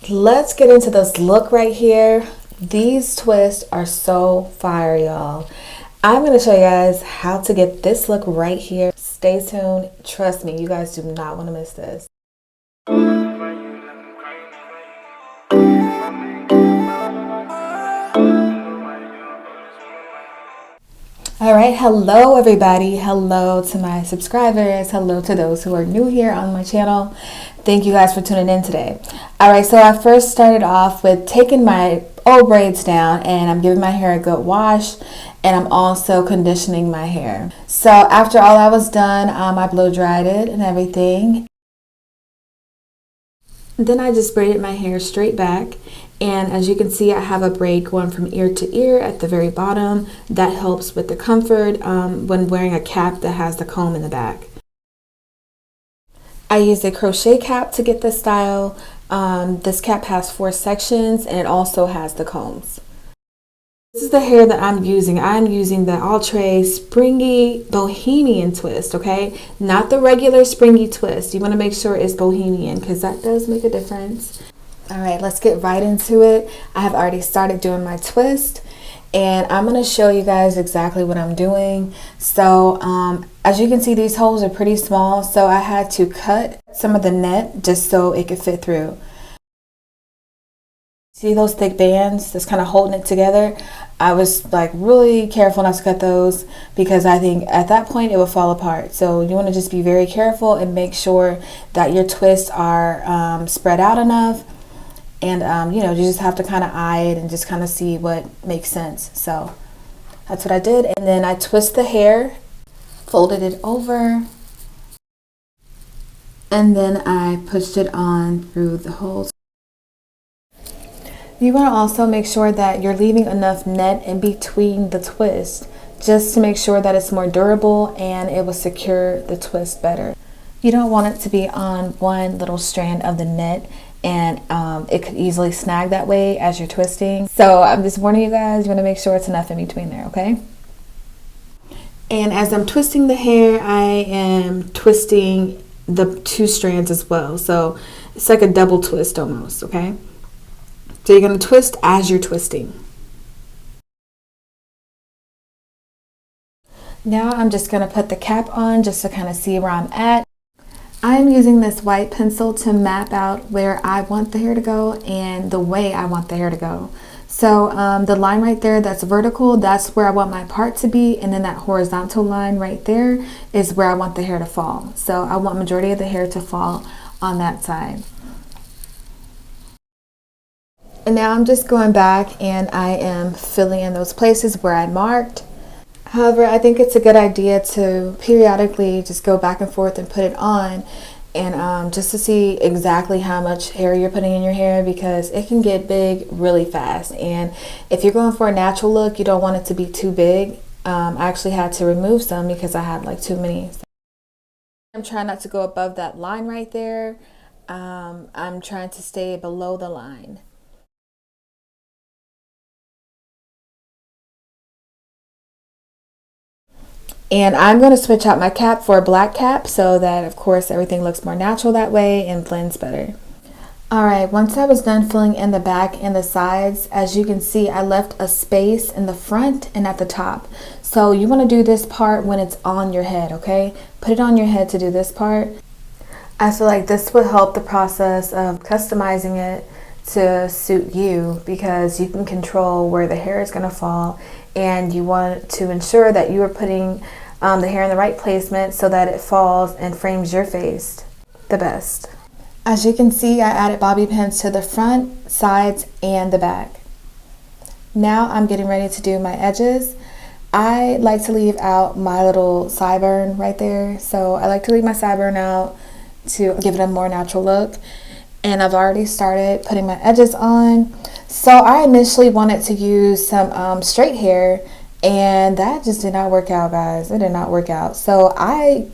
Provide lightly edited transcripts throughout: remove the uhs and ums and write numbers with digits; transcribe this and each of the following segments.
Let's get into this look right here. These twists are so fire, y'all. I'm going to show you guys how to get this look right here. Stay tuned. Trust me, you guys do not want to miss this. All right, hello everybody. Hello to my subscribers. Hello to those who are new here on my channel. Thank you guys for tuning in today. All right, so I first started off with taking my old braids down and I'm giving my hair a good wash, and I'm also conditioning my hair. So after all that was done, I blow dried it and everything. Then I just braided my hair straight back, and as you can see, I have a braid going from ear to ear at the very bottom. That helps with the comfort when wearing a cap that has the comb in the back. I used a crochet cap to get this style. This cap has 4 sections and it also has the combs. This is the hair that I'm using. I'm using the Outre springy bohemian twist, okay? Not the regular springy twist. You want to make sure it's bohemian because that does make a difference. All right, let's get right into it. I have already started doing my twist, and I'm going to show you guys exactly what I'm doing. So as you can see, these holes are pretty small, so I had to cut some of the net just so it could fit through. See those thick bands that's kind of holding it together? I was like really careful not to cut those because I think at that point it would fall apart. So you want to just be very careful and make sure that your twists are spread out enough. And you know, you just have to kind of eye it and just kind of see what makes sense. So that's what I did. And then I twist the hair, folded it over, and then I pushed it on through the holes. You want to also make sure that you're leaving enough net in between the twist just to make sure that it's more durable and it will secure the twist better. You don't want it to be on one little strand of the net, and it could easily snag that way as you're twisting. So I'm just warning you guys, you want to make sure it's enough in between there, okay? And as I'm twisting the hair, I am twisting the 2 strands as well. So it's like a double twist almost, okay? So you're going to twist as you're twisting. Now I'm just going to put the cap on just to kind of see where I'm at. I'm using this white pencil to map out where I want the hair to go and the way I want the hair to go. So the line right there that's vertical, that's where I want my part to be, and then that horizontal line right there is where I want the hair to fall. So I want majority of the hair to fall on that side. And now I'm just going back and I am filling in those places where I marked. However, I think it's a good idea to periodically just go back and forth and put it on, and just to see exactly how much hair you're putting in your hair, because it can get big really fast. And if you're going for a natural look, you don't want it to be too big. I actually had to remove some because I had like too many. I'm trying not to go above that line right there. I'm trying to stay below the line. And I'm going to switch out my cap for a black cap so that, of course, everything looks more natural that way and blends better. Alright, once I was done filling in the back and the sides, as you can see, I left a space in the front and at the top. So you want to do this part when it's on your head, okay? Put it on your head to do this part. I feel like this would help the process of customizing it to suit you, because you can control where the hair is going to fall, and you want to ensure that you are putting the hair in the right placement so that it falls and frames your face the best. As you can see, I added bobby pins to the front, sides, and the back. Now I'm getting ready to do my edges. I like to leave out my little sideburn right there, so I like to leave my sideburn out to give it a more natural look. And I've already started putting my edges on. So I initially wanted to use some straight hair, and that just did not work out, guys. It did not work out. So I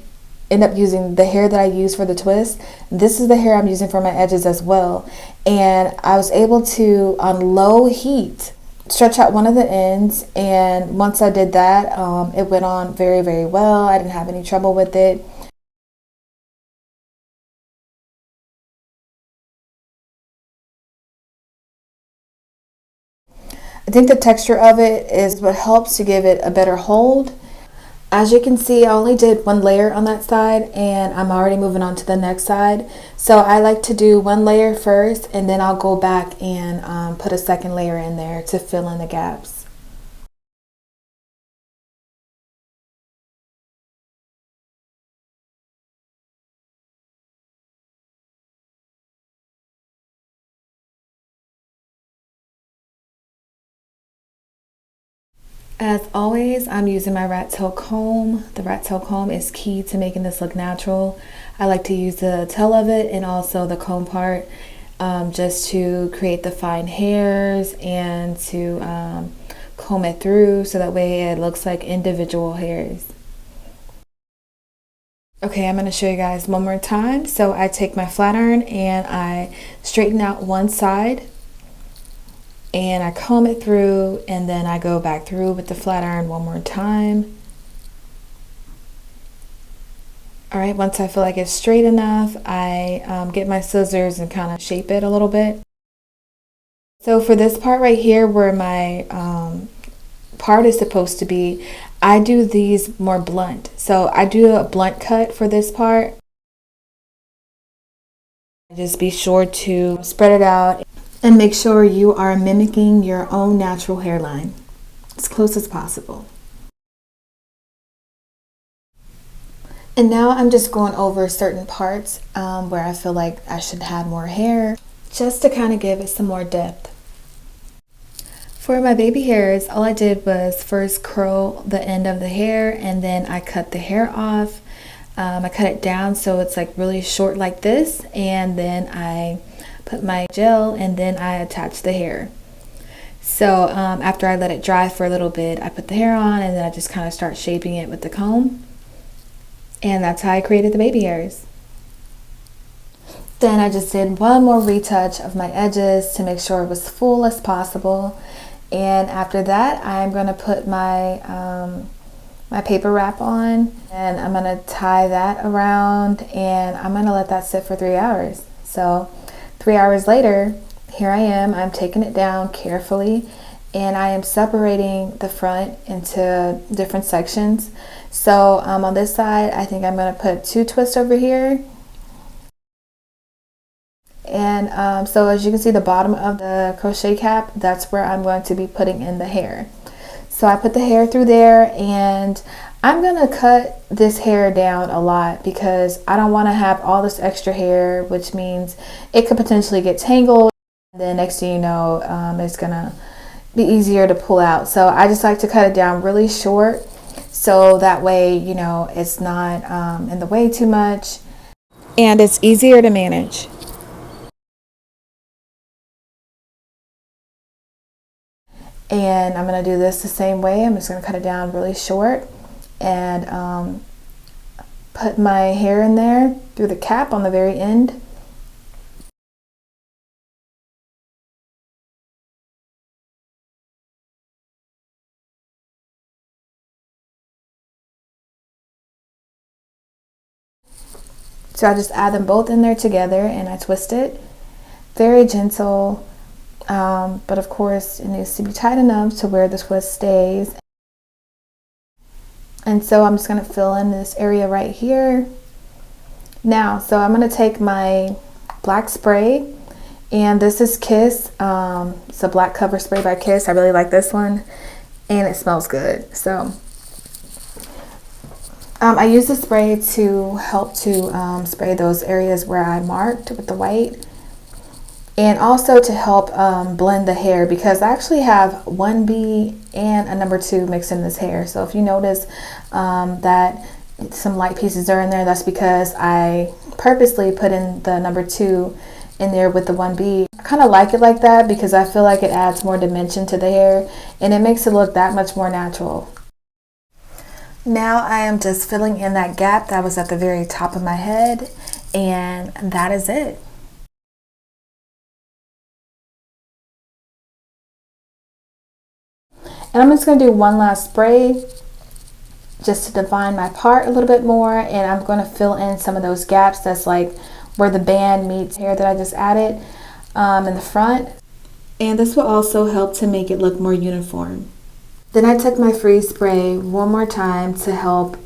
end up using the hair that I use for the twist. This is the hair I'm using for my edges as well. And I was able to, on low heat, stretch out one of the ends, and once I did that, it went on very, very well. I didn't have any trouble with it. I think the texture of it is what helps to give it a better hold. As you can see, I only did one layer on that side and I'm already moving on to the next side. So I like to do one layer first and then I'll go back and put a second layer in there to fill in the gaps. As always, I'm using my rat tail comb. The rat tail comb is key to making this look natural. I like to use the tail of it and also the comb part just to create the fine hairs and to comb it through so that way it looks like individual hairs. Okay, I'm going to show you guys one more time. So I take my flat iron and I straighten out one side and I comb it through and then I go back through with the flat iron one more time. All right, once I feel like it's straight enough, I get my scissors and kind of shape it a little bit. So for this part right here where my part is supposed to be, I do these more blunt. So I do a blunt cut for this part. Just be sure to spread it out and make sure you are mimicking your own natural hairline as close as possible. And now I'm just going over certain parts where I feel like I should have more hair, just to kind of give it some more depth. For my baby hairs, all I did was first curl the end of the hair and then I cut the hair off. I cut it down so it's like really short like this, and then I put my gel and then I attach the hair. So after I let it dry for a little bit, I put the hair on and then I just kind of start shaping it with the comb. And that's how I created the baby hairs. Then I just did one more retouch of my edges to make sure it was full as possible. And after that, I'm going to put my my paper wrap on and I'm going to tie that around and I'm going to let that sit for 3 hours. So 3 hours later, here I am. I'm taking it down carefully and I am separating the front into different sections. So on this side, I think I'm going to put 2 twists over here. And so as you can see, the bottom of the crochet cap, that's where I'm going to be putting in the hair. So I put the hair through there and I'm going to cut this hair down a lot because I don't want to have all this extra hair, which means it could potentially get tangled. And then next thing you know, it's going to be easier to pull out. So I just like to cut it down really short so that way, you know, it's not in the way too much and it's easier to manage. And I'm going to do this the same way. I'm just going to cut it down really short and put my hair in there through the cap on the very end. So I just add them both in there together and I twist it. Very gentle. But of course it needs to be tight enough to where the twist stays. And so I'm just going to fill in this area right here. Now, so I'm going to take my black spray, and this is Kiss. It's a black cover spray by Kiss. I really like this one, and it smells good. So I use the spray to help to spray those areas where I marked with the white. And also to help blend the hair, because I actually have 1B and a number 2 mixed in this hair. So if you notice that some light pieces are in there, that's because I purposely put in the number 2 in there with the 1B. I kind of like it like that because I feel like it adds more dimension to the hair and it makes it look that much more natural. Now I am just filling in that gap that was at the very top of my head, and that is it. And I'm just going to do one last spray just to define my part a little bit more, and I'm going to fill in some of those gaps that's like where the band meets hair that I just added in the front. And this will also help to make it look more uniform. Then I took my freeze spray one more time to help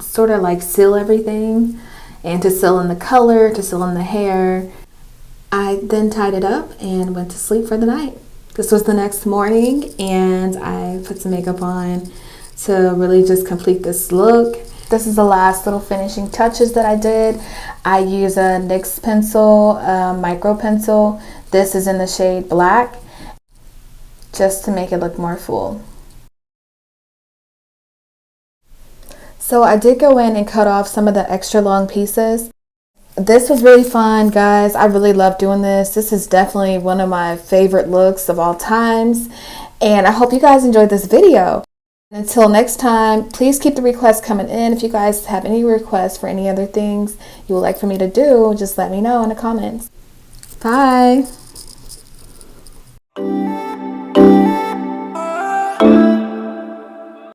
sort of like seal everything and to seal in the color, to seal in the hair. I then tied it up and went to sleep for the night. This was the next morning and I put some makeup on to really just complete this look. This is the last little finishing touches that I did. I use a NYX pencil, micro pencil. This is in the shade black, just to make it look more full. So I did go in and cut off some of the extra long pieces. This was really fun, guys. I really love doing this. This is definitely one of my favorite looks of all times. And I hope you guys enjoyed this video. Until next time, please keep the requests coming in. If you guys have any requests for any other things you would like for me to do, just let me know in the comments. Bye.